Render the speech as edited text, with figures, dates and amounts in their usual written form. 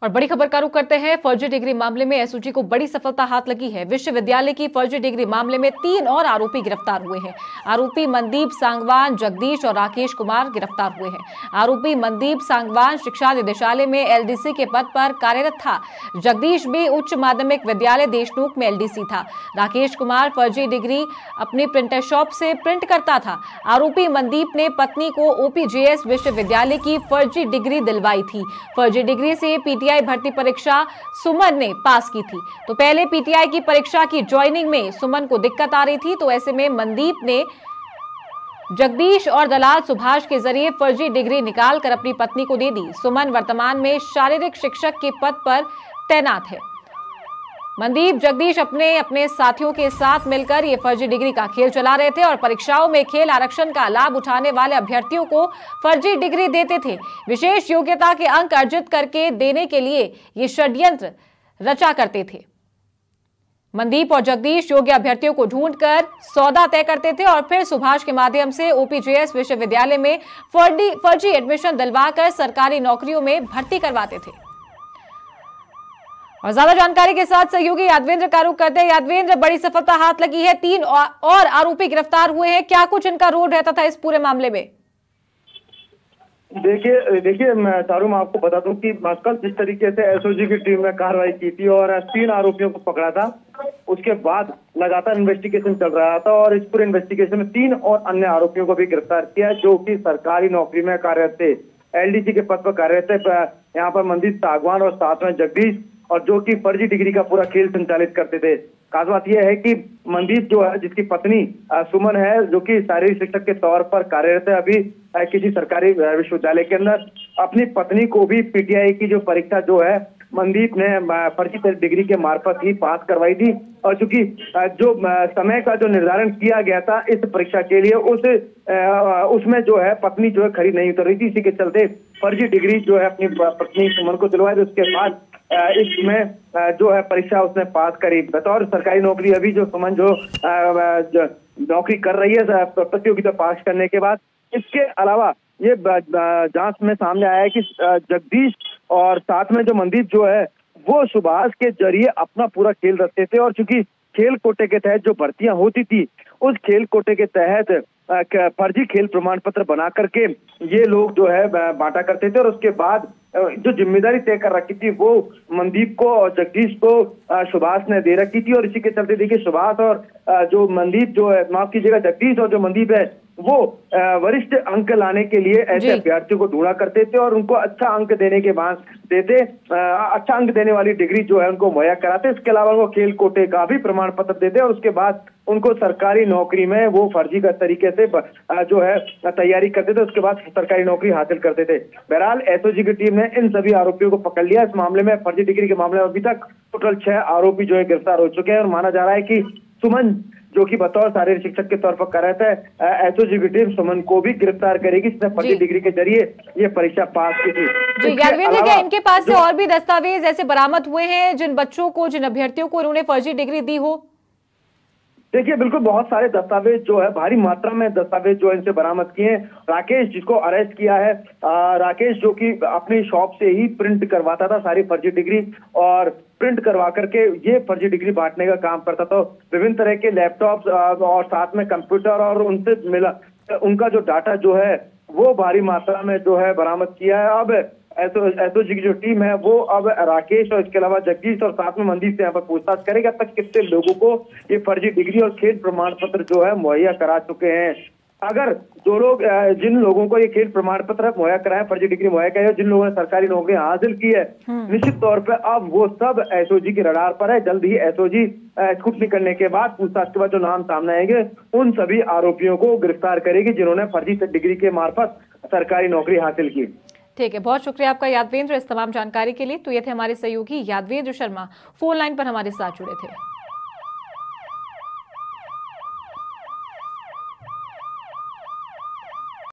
और बड़ी खबर का रुख करते हैं। फर्जी डिग्री मामले में एसओजी को बड़ी सफलता हाथ लगी है। विश्वविद्यालय की फर्जी डिग्री मामले में 3 और आरोपी गिरफ्तार हुए हैं। आरोपी मनदीप सांगवान, जगदीश और राकेश कुमार गिरफ्तार हुए हैं। आरोपी मनदीप सांगवान शिक्षा निदेशालय में एलडीसी के पद पर कार्यरत था। जगदीश भी उच्च माध्यमिक विद्यालय देशनोक में एलडीसी था। राकेश कुमार फर्जी डिग्री अपनी प्रिंटर शॉप से प्रिंट करता था। आरोपी मनदीप ने पत्नी को ओपीजेएस विश्वविद्यालय की फर्जी डिग्री दिलवाई थी। फर्जी डिग्री से पीटीआई भर्ती परीक्षा सुमन ने पास की थी। तो पहले पीटीआई की परीक्षा की ज्वाइनिंग में सुमन को दिक्कत आ रही थी, तो ऐसे में मनदीप ने जगदीश और दलाल सुभाष के जरिए फर्जी डिग्री निकालकर अपनी पत्नी को दे दी। सुमन वर्तमान में शारीरिक शिक्षक के पद पर तैनात है। मनदीप, जगदीश अपने साथियों के साथ मिलकर ये फर्जी डिग्री का खेल चला रहे थे और परीक्षाओं में खेल आरक्षण का लाभ उठाने वाले अभ्यर्थियों को फर्जी डिग्री देते थे। विशेष योग्यता के अंक अर्जित करके देने के लिए ये षड्यंत्र रचा करते थे। मनदीप और जगदीश योग्य अभ्यर्थियों को ढूंढकर सौदा तय करते थे और फिर सुभाष के माध्यम से ओपीजेएस विश्वविद्यालय में फर्जी एडमिशन दिलवाकर सरकारी नौकरियों में भर्ती करवाते थे। और ज्यादा जानकारी के साथ सहयोगी यादवेंद्र का रुख करते हैं। यादवेंद्र, बड़ी सफलता हाथ लगी है, 3 और आरोपी गिरफ्तार हुए हैं। क्या कुछ इनका रोल रहता था इस पूरे मामले में? देखिए मैं चारू, मैं आपको बता दूं कि कल जिस तरीके से एसओजी की टीम ने कार्रवाई की थी और 3 आरोपियों को पकड़ा था, उसके बाद लगातार इन्वेस्टिगेशन चल रहा था और इस पूरे इन्वेस्टिगेशन में 3 और अन्य आरोपियों को भी गिरफ्तार किया जो कि सरकारी नौकरी में कार्यरत थे, एलडीसी के पद पर कार्यरत थे। यहाँ पर मनदीप सांगवान और साथ में जगदीश, और जो कि फर्जी डिग्री का पूरा खेल संचालित करते थे। खास बात यह है कि मनदीप जो है, जिसकी पत्नी सुमन है, जो कि शारीरिक शिक्षक के तौर पर कार्यरत है अभी किसी सरकारी विश्वविद्यालय के अंदर, अपनी पत्नी को भी पीटीआई की जो परीक्षा जो है मनदीप ने फर्जी डिग्री के मार्फत ही पास करवाई थी। और चूंकि जो समय का जो निर्धारण किया गया था इस परीक्षा के लिए, उसमें जो है पत्नी जो है खरी नहीं उतर रही थी। इसी के चलते फर्जी डिग्री जो है अपनी पत्नी सुमन को दिलवाई थी। उसके बाद इसमें जो है परीक्षा उसने पास करी। बतौर सरकारी नौकरी अभी जो सुमन जो नौकरी कर रही है प्रतियोगिता पास करने के बाद। इसके अलावा ये जांच में सामने आया है कि जगदीश और साथ में जो मनदीप जो है वो सुभाष के जरिए अपना पूरा खेल रचते थे। और चूंकि खेल कोटे के तहत जो भर्तियां होती थी, उस खेल कोटे के तहत फर्जी खेल प्रमाण पत्र बना करके ये लोग जो है बांटा करते थे। और उसके बाद जो जिम्मेदारी तय कर रखी थी वो मनदीप को और जगदीश को सुभाष ने दे रखी थी। और इसी के चलते देखिए सुभाष और जो मनदीप जो है, माफ कीजिएगा, जगदीश और जो मनदीप है वो वरिष्ठ अंक लाने के लिए ऐसे अभ्यर्थियों को ढूंढा करते थे और उनको अच्छा अंक देने के बाद अच्छा अंक देने वाली डिग्री जो है उनको मुहैया कराते। इसके अलावा वो खेल कोटे का भी प्रमाण पत्र देते और उसके बाद उनको सरकारी नौकरी में वो फर्जी का तरीके से जो है तैयारी करते थे। उसके बाद सरकारी नौकरी हासिल करते थे। बहरहाल एसओजी की टीम ने इन सभी आरोपियों को पकड़ लिया। इस मामले में, फर्जी डिग्री के मामले में अभी तक टोटल 6 आरोपी जो है गिरफ्तार हो चुके हैं। और माना जा रहा है कि सुमन, जो कि बतौर शारीरिक शिक्षक के तौर पर कार्यरत है, एसओजी की टीम सुमन को भी गिरफ्तार करेगी, जिसने फर्जी डिग्री के जरिए ये परीक्षा पास की थी। यादवेंद्र, क्या इनके पास से और भी दस्तावेज ऐसे बरामद हुए हैं जिन बच्चों को, जिन अभ्यर्थियों को उन्होंने फर्जी डिग्री दी हो? देखिए बिल्कुल बहुत सारे दस्तावेज जो है, भारी मात्रा में दस्तावेज जो इनसे बरामद किए हैं। राकेश, जिसको अरेस्ट किया है, राकेश जो कि अपनी शॉप से ही प्रिंट करवाता था सारी फर्जी डिग्री और प्रिंट करवा करके ये फर्जी डिग्री बांटने का काम करता था। विभिन्न तरह के लैपटॉप और साथ में कंप्यूटर और उनसे मिला उनका जो डाटा जो है वो भारी मात्रा में जो है बरामद किया है। अब एसओजी की जो टीम है वो अब राकेश और इसके अलावा जगदीश और साथ में मनदीप से यहाँ पर पूछताछ करेगा अब तक कितने लोगों को ये फर्जी डिग्री और खेल प्रमाण पत्र जो है मुहैया करा चुके हैं। अगर जो लोग, जिन लोगों को ये खेल प्रमाण पत्र मुहैया कराया, फर्जी डिग्री मुहैया कराया, जिन लोगों ने सरकारी नौकरी हासिल की है, निश्चित तौर पर अब वो सब एसओजी की रडार पर है। जल्द ही एसओजी स्कूटनी करने के बाद, पूछताछ के बाद जो नाम सामने आएंगे उन सभी आरोपियों को गिरफ्तार करेगी जिन्होंने फर्जी डिग्री के मार्फत सरकारी नौकरी हासिल की। ठीक है, बहुत शुक्रिया आपका यादवेंद्र इस तमाम जानकारी के लिए। तो ये थे हमारे सहयोगी यादवेंद्र शर्मा, फोन लाइन पर हमारे साथ जुड़े थे।